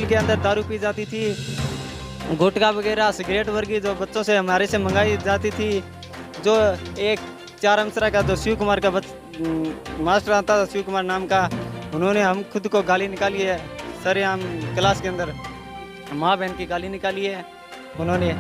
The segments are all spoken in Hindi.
के अंदर दारू पी जाती थी, गुटखा वगैरह सिगरेट वर्गी जो बच्चों से हमारे से मंगाई जाती थी। जो एक 4 अमसरा का जो शिव कुमार का मास्टर आता था, शिव कुमार नाम का, उन्होंने हम खुद को गाली निकाली है सरेआम क्लास के अंदर, माँ बहन की गाली निकाली है उन्होंने।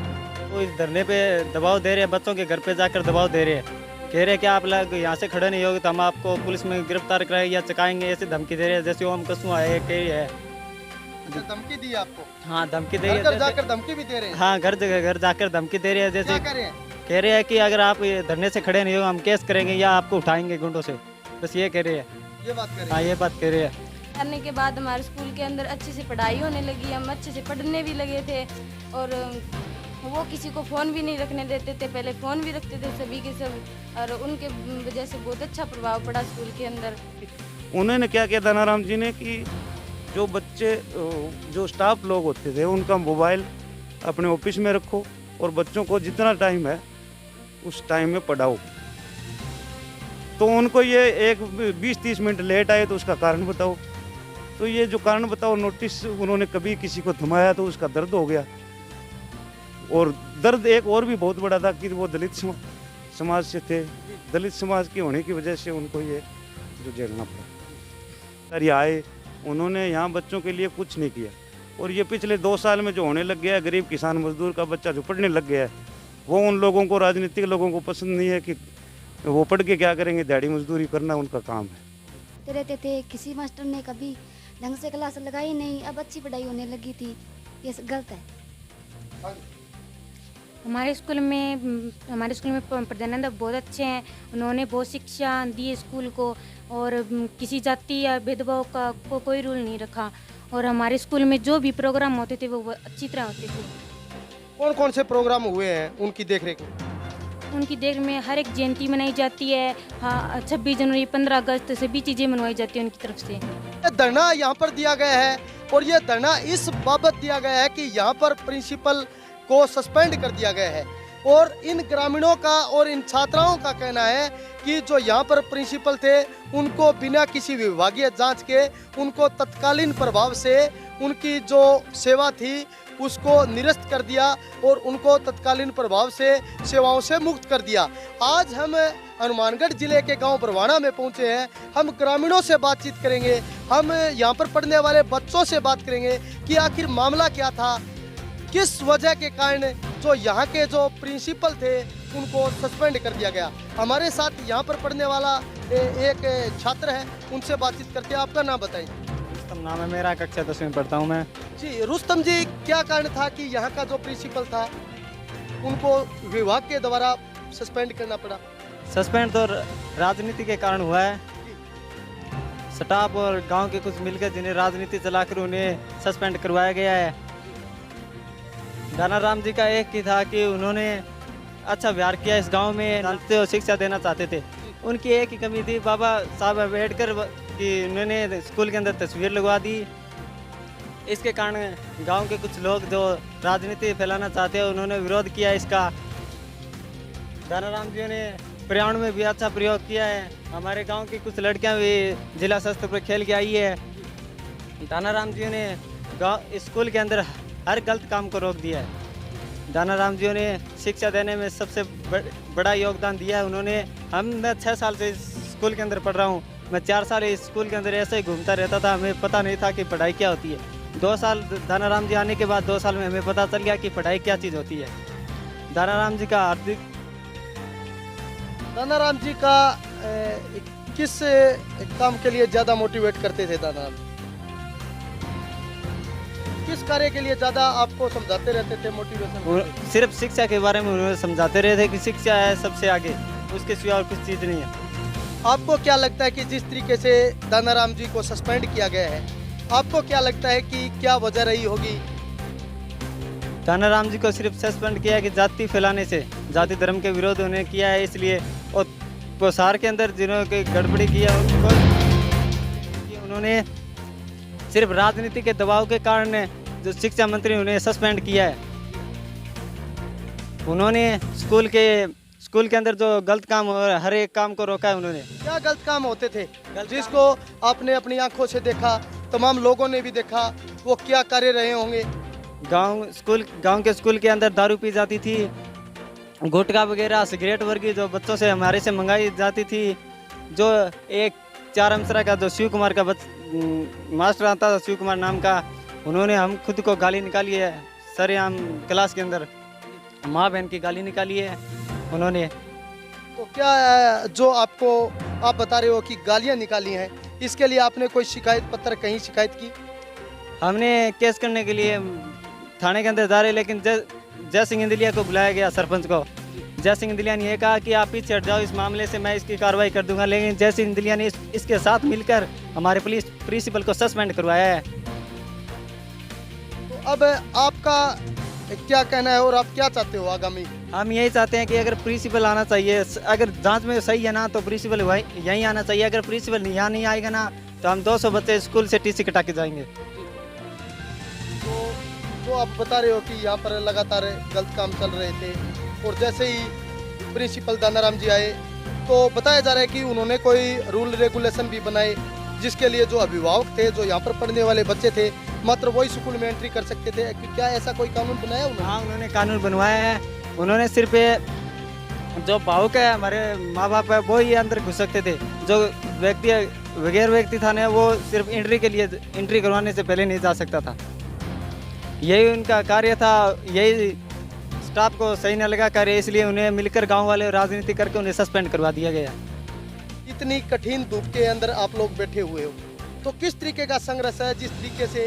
तो इस धरने पे दबाव दे रहे हैं, बच्चों के घर पे जाकर दबाव दे रहे हैं, कह रहे हैं कि आप लोग यहाँ से खड़े नहीं होगे तो हम आपको पुलिस में गिरफ्तार कराएंगे या चकाएंगे, ऐसे धमकी दे रहे हैं। जैसे ओम कसू है कह रही है। अच्छा, धमकी दी आपको? हाँ, धमकी दे रही है। घर जाकर धमकी भी दे रहे हैं? हाँ, घर जाकर धमकी दे रहे हैं। जैसे क्या करें? कह रहे हैं कि अगर आप ये धरने से खड़े नहीं हो हम केस करेंगे या आपको उठाएंगे गुंडों से, बस ये कह रहे हैं। ये बात करें? हाँ, ये बात कह रहे हैं। करने के बाद हमारे स्कूल के अंदर अच्छे से पढ़ाई होने लगी, हम अच्छे से पढ़ने भी लगे थे और वो किसी को फ़ोन भी नहीं रखने देते थे, पहले फ़ोन भी रखते थे सभी के सब, और उनके वजह से बहुत अच्छा प्रभाव पड़ा स्कूल के अंदर। उन्होंने क्या किया दानाराम जी ने कि जो बच्चे जो स्टाफ लोग होते थे उनका मोबाइल अपने ऑफिस में रखो और बच्चों को जितना टाइम है उस टाइम में पढ़ाओ। तो उनको ये एक 20-30 मिनट लेट आए तो उसका कारण बताओ। तो ये जो कारण बताओ नोटिस उन्होंने कभी किसी को थमाया तो उसका दर्द हो गया। और दर्द एक और भी बहुत बड़ा था कि वो दलित समाज से थे, दलित समाज के होने की वजह से उनको ये जो झेलना पड़ा। सर ये आए, उन्होंने यहाँ बच्चों के लिए कुछ नहीं किया और ये पिछले 2 साल में जो होने लग गया है, गरीब किसान मजदूर का बच्चा जो पढ़ने लग गया है, वो उन लोगों को, राजनीतिक लोगों को पसंद नहीं है कि वो पढ़ के क्या करेंगे, दिहाड़ी मजदूरी करना उनका काम है। रहते थे, किसी मास्टर ने कभी ढंग से क्लास लगाई नहीं, अब अच्छी पढ़ाई होने लगी थी, ये गलत है। हमारे स्कूल में प्रधानाध्यापक बहुत अच्छे हैं, उन्होंने बहुत शिक्षा दी है स्कूल को और किसी जाति या भेदभाव का कोई रूल नहीं रखा और हमारे स्कूल में जो भी प्रोग्राम होते थे वो अच्छी तरह होते थे। कौन कौन से प्रोग्राम हुए हैं उनकी देखरेख में? उनकी देख में हर एक जयंती मनाई जाती है, हाँ 26 जनवरी 15 अगस्त सभी चीज़ें मनवाई जाती है उनकी तरफ से। ये धरना यहाँ पर दिया गया है और ये धरना इस बाबत दिया गया है कि यहाँ पर प्रिंसिपल को सस्पेंड कर दिया गया है और इन ग्रामीणों का और इन छात्राओं का कहना है कि जो यहाँ पर प्रिंसिपल थे उनको बिना किसी विभागीय जांच के उनको तत्कालीन प्रभाव से उनकी जो सेवा थी उसको निरस्त कर दिया और उनको तत्कालीन प्रभाव से सेवाओं से मुक्त कर दिया। आज हम हनुमानगढ़ जिले के गांव बरवाना में पहुंचे हैं, हम ग्रामीणों से बातचीत करेंगे, हम यहाँ पर पढ़ने वाले बच्चों से बात करेंगे कि आखिर मामला क्या था, किस वजह के कारण जो यहाँ के जो प्रिंसिपल थे उनको सस्पेंड कर दिया गया। हमारे साथ यहाँ पर पढ़ने वाला एक छात्र है, उनसे बातचीत करते हैं। आपका नाम बताइए। रुस्तम नाम है मेरा, कक्षा 10वीं में पढ़ता हूँ मैं। जी रुस्तम जी, क्या कारण था कि यहाँ का जो प्रिंसिपल था उनको विभाग के द्वारा सस्पेंड करना पड़ा? सस्पेंड तो राजनीति के कारण हुआ है, स्टाफ और गांव के कुछ मिलकर जिन्हें राजनीति चलाकर उन्हें सस्पेंड करवाया गया है। दानाराम जी का एक ही था कि उन्होंने अच्छा व्यवहार किया इस गांव में, जानते हो शिक्षा देना चाहते थे। उनकी एक ही कमी थी, बाबा साहब अम्बेडकर कि उन्होंने स्कूल के अंदर तस्वीर लगवा दी। इसके कारण गांव के कुछ लोग जो राजनीति फैलाना चाहते हैं उन्होंने विरोध किया इसका। दानाराम जी ने पर्यावरण में भी अच्छा प्रयोग किया है। हमारे गांव की कुछ लड़कियां भी जिला स्तर पर खेल के आई है। दानाराम जी ने गाँव स्कूल के अंदर हर गलत काम को रोक दिया है। दानाराम जी ने शिक्षा देने में सबसे बड़ा योगदान दिया है उन्होंने। मैं 6 साल से इस स्कूल के अंदर पढ़ रहा हूँ। मैं 4 साल इस स्कूल के अंदर ऐसे ही घूमता रहता था, हमें पता नहीं था कि पढ़ाई क्या होती है। 2 साल दानाराम जी आने के बाद 2 साल में हमें पता चल गया कि पढ़ाई क्या चीज़ होती है। दानाराम जी का दानाराम जी का किस काम के लिए ज़्यादा मोटिवेट करते थे? दानाराम किस कार्य के लिए ज़्यादा आपको समझाते रहते थे, मोटिवेशन? सिर्फ शिक्षा के बारे में उन्होंने समझाते रहते कि शिक्षा है सबसे आगे, उसके सिवा और कुछ चीज़ नहीं है। आपको क्या लगता है कि जिस तरीके से दानाराम जी को सस्पेंड किया गया है, आपको क्या लगता है कि क्या वजह रही होगी? दानाराम जी को सिर्फ सस्पेंड किया है कि जाति फैलाने से, जाति धर्म के विरोध उन्हें किया है इसलिए, और प्रसार के अंदर जिन्होंने गड़बड़ी किया उनको उन्होंने सिर्फ राजनीति के दबाव के कारण जो शिक्षा मंत्री उन्हें सस्पेंड किया है। उन्होंने स्कूल के अंदर जो गलत काम हो रहा है हर एक काम को रोका है उन्होंने। क्या गलत काम होते थे जिसको आपने अपनी आंखों से देखा, तमाम लोगों ने भी देखा, वो क्या कार्य रहे होंगे? गांव के स्कूल के अंदर दारू पी जाती थी, गुटखा वगैरह सिगरेट वर्गी जो बच्चों से हमारे से मंगाई जाती थी। जो एक 4 अमसरा का जो शिव कुमार का मास्टर आता था, शिव कुमार नाम का, उन्होंने हम खुद को गाली निकाली है सरेआम क्लास के अंदर, माँ बहन की गाली निकाली है उन्होंने। तो क्या जो आप बता रहे हो कि गालियां निकाली हैं, इसके लिए आपने कोई शिकायत पत्र कहीं शिकायत की? हमने केस करने के लिए थाने के अंदर जा रहे, लेकिन जय सिंह इंदलिया को बुलाया गया, सरपंच को। जय सिंह इंदलिया ने यह कहा कि आप पीछे हट जाओ, इस मामले से मैं इसकी कार्रवाई कर दूंगा, लेकिन जय सिंह इंदलिया ने इसके साथ मिलकर हमारे प्रिंसिपल को सस्पेंड करवाया है। तो अब आपका क्या कहना है और आप क्या चाहते हो आगामी? हम यही चाहते हैं कि अगर प्रिंसिपल आना चाहिए, अगर जांच में सही है ना तो प्रिंसिपल यहीं आना चाहिए। अगर प्रिंसिपल यहाँ नहीं आएगा ना तो हम 200 बच्चे स्कूल से टीसी कटा के जाएंगे। तो आप बता रहे हो कि यहाँ पर लगातार गलत काम चल रहे थे, और जैसे ही प्रिंसिपल दानाराम जी आए तो बताया जा रहा है कि उन्होंने कोई रूल रेगुलेशन भी बनाए, जिसके लिए जो अभिभावक थे, जो यहाँ पर पढ़ने वाले बच्चे थे, मात्र वही स्कूल में एंट्री कर सकते थे। क्या ऐसा कोई कानून बनाया उन्होंने? हाँ, उन्होंने कानून बनवाया है। उन्होंने सिर्फ जो भावुक है, हमारे माँ बाप है, वो ही अंदर घुस सकते थे। जो बगैर व्यक्ति था ना, वो सिर्फ एंट्री करवाने से पहले नहीं जा सकता था। यही उनका कार्य था, यही स्टाफ को सही न लगा कार्य, इसलिए उन्हें मिलकर गांव वाले राजनीति करके उन्हें सस्पेंड करवा दिया गया। इतनी कठिन धूप के अंदर आप लोग बैठे हुए हो, तो किस तरीके का संघर्ष है जिस तरीके से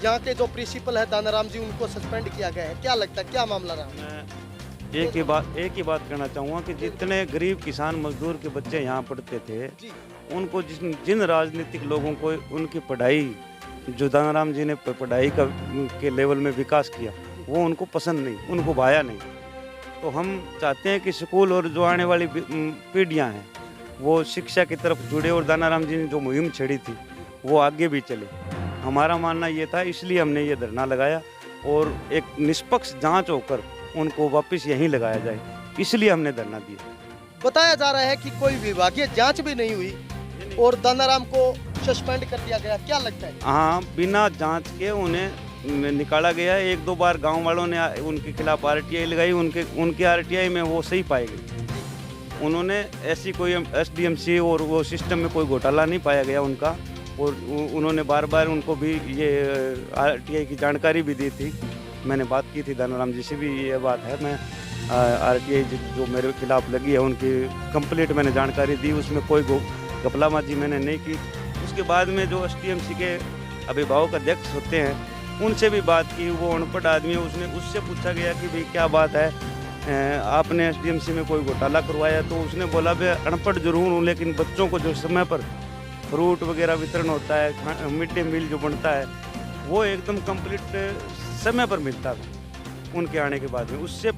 यहाँ के जो प्रिंसिपल है दानाराम जी, उनको सस्पेंड किया गया है? क्या लगता है, क्या मामला रहा? मैं एक ही बात कहना चाहूँगा कि जितने गरीब किसान मजदूर के बच्चे यहाँ पढ़ते थे, उनको जिन राजनीतिक लोगों को उनकी पढ़ाई, जो दानाराम जी ने पढ़ाई के लेवल में विकास किया, वो उनको पसंद नहीं, उनको भाया नहीं। तो हम चाहते हैं कि स्कूल और जो आने वाली पीढ़ियाँ हैं वो शिक्षा की तरफ जुड़े, और दानाराम जी ने जो मुहिम छेड़ी थी वो आगे भी चले। हमारा मानना ये था, इसलिए हमने ये धरना लगाया, और एक निष्पक्ष जांच होकर उनको वापस यहीं लगाया जाए, इसलिए हमने धरना दिया। बताया जा रहा है कि कोई विभागीय जांच भी नहीं हुई और दानाराम को सस्पेंड कर दिया गया, क्या लगता है? हाँ, बिना जांच के उन्हें निकाला गया। 1-2 बार गांव वालों ने उनके खिलाफ आरटीआई लगाई, उनके आरटीआई में वो सही पाए गए। उन्होंने ऐसी कोई एसडीएमसी और वो सिस्टम में कोई घोटाला नहीं पाया गया उनका, और उन्होंने बार बार उनको भी ये आरटीआई की जानकारी भी दी थी। मैंने बात की थी दानाराम जी से भी, ये बात है, मैं आरटीआई जो मेरे खिलाफ लगी है उनकी कंप्लीट मैंने जानकारी दी, उसमें कोई घपलाबाजी मैंने नहीं की। उसके बाद में जो एसटीएमसी के अभिभावक अध्यक्ष होते हैं उनसे भी बात की, वो अनपढ़ आदमी है, उससे पूछा गया कि भाई क्या बात है, आपने एसडीएमसी में कोई घोटाला करवाया? तो उसने बोला भाई अनपढ़ जरूर हूँ, लेकिन बच्चों को जो समय पर फ्रूट वगैरह वितरण होता है, मिड डे मील जो बनता है, वो एकदम कंप्लीट समय पर मिलता था उनके आने के बाद में। उससे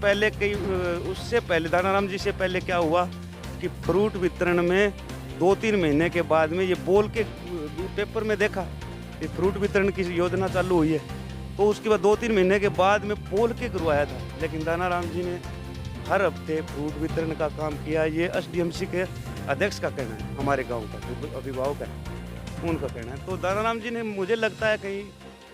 पहले दानाराम जी से पहले क्या हुआ कि फ्रूट वितरण में 2-3 महीने के बाद में ये बोल के पेपर में देखा कि फ्रूट वितरण की योजना चालू हुई है, तो उसके बाद 2-3 महीने के बाद में बोल के करवाया था। लेकिन दानाराम जी ने हर हफ्ते फ्रूट वितरण का काम किया। ये एसडीएमसी के अध्यक्ष का कहना है, हमारे गांव का जो अभिभावक है उनका कहना है। तो दानाराम जी ने, मुझे लगता है कहीं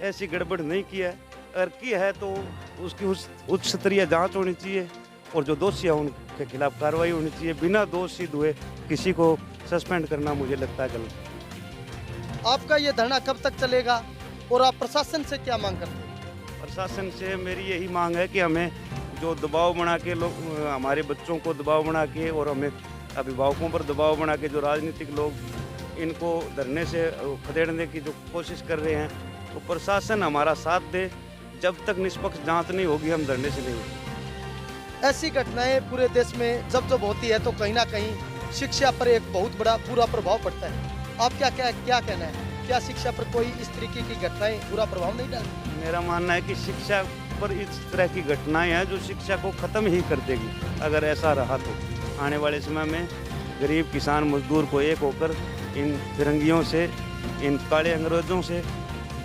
ऐसी गड़बड़ नहीं की है, अगर की है तो उसकी उच्च स्तरीय जाँच होनी चाहिए, और जो दोषी है उनके खिलाफ कार्रवाई होनी चाहिए। बिना दोष सिद्ध हुए किसी को सस्पेंड करना मुझे लगता है गलत। आपका ये धरना कब तक चलेगा और आप प्रशासन से क्या मांग करते हैं? प्रशासन से मेरी यही मांग है कि हमें जो दबाव बना के लोग, हमारे बच्चों को दबाव बना के और हमें अभिभावकों पर दबाव बना के जो राजनीतिक लोग इनको धरने से खदेड़ने की जो कोशिश कर रहे हैं, तो प्रशासन हमारा साथ दे। जब तक निष्पक्ष जांच नहीं होगी हम धरने से नहीं होगी। ऐसी घटनाएं पूरे देश में जब होती है तो कहीं ना कहीं शिक्षा पर एक बहुत बड़ा बुरा प्रभाव पड़ता है। आप क्या कहना है, क्या शिक्षा पर कोई इस तरीके की घटनाएं बुरा प्रभाव नहीं डालती? मेरा मानना है कि शिक्षा पर इस तरह की घटनाएं हैं जो शिक्षा को ख़त्म ही कर देगी। अगर ऐसा रहा तो आने वाले समय में गरीब किसान मजदूर को एक होकर इन फिरंगियों से, इन काले अंग्रेज़ों से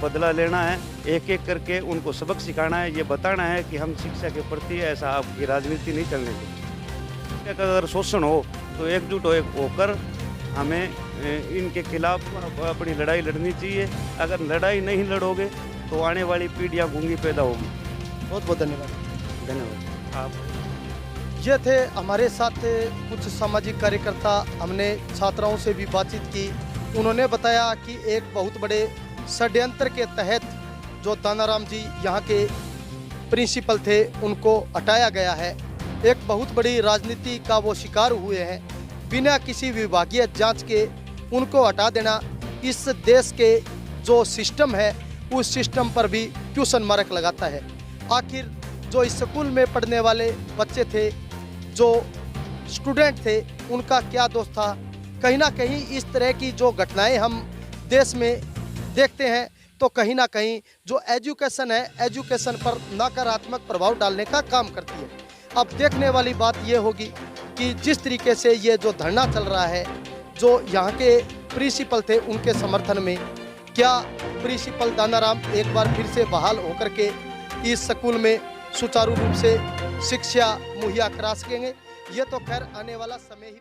बदला लेना है, एक एक करके उनको सबक सिखाना है। ये बताना है कि हम शिक्षा के प्रति ऐसा आपकी राजनीति नहीं चलने देंगे। अगर शोषण हो तो एकजुट होकर हमें इनके खिलाफ अपनी लड़ाई लड़नी चाहिए। अगर लड़ाई नहीं लड़ोगे तो आने वाली पीढ़ियाँ गूंगी पैदा होगी। बहुत बहुत धन्यवाद। धन्यवाद। आप ये थे हमारे साथ कुछ सामाजिक कार्यकर्ता। हमने छात्राओं से भी बातचीत की। उन्होंने बताया कि एक बहुत बड़े षड्यंत्र के तहत जो दानाराम जी यहाँ के प्रिंसिपल थे उनको हटाया गया है। एक बहुत बड़ी राजनीति का वो शिकार हुए हैं। बिना किसी विभागीय जांच के उनको हटा देना इस देश के जो सिस्टम है उस सिस्टम पर भी क्वेश्चन मार्क लगाता है। आखिर जो इस स्कूल में पढ़ने वाले बच्चे थे, जो स्टूडेंट थे, उनका क्या दोष था? कहीं ना कहीं इस तरह की जो घटनाएं हम देश में देखते हैं तो कहीं ना कहीं जो एजुकेशन है, एजुकेशन पर नकारात्मक प्रभाव डालने का काम करती है। अब देखने वाली बात ये होगी कि जिस तरीके से ये जो धरना चल रहा है, जो यहाँ के प्रिंसिपल थे उनके समर्थन में, क्या प्रिंसिपल दानाराम एक बार फिर से बहाल होकर के इस स्कूल में सुचारू रूप से शिक्षा मुहैया करा सकेंगे? ये तो खैर आने वाला समय ही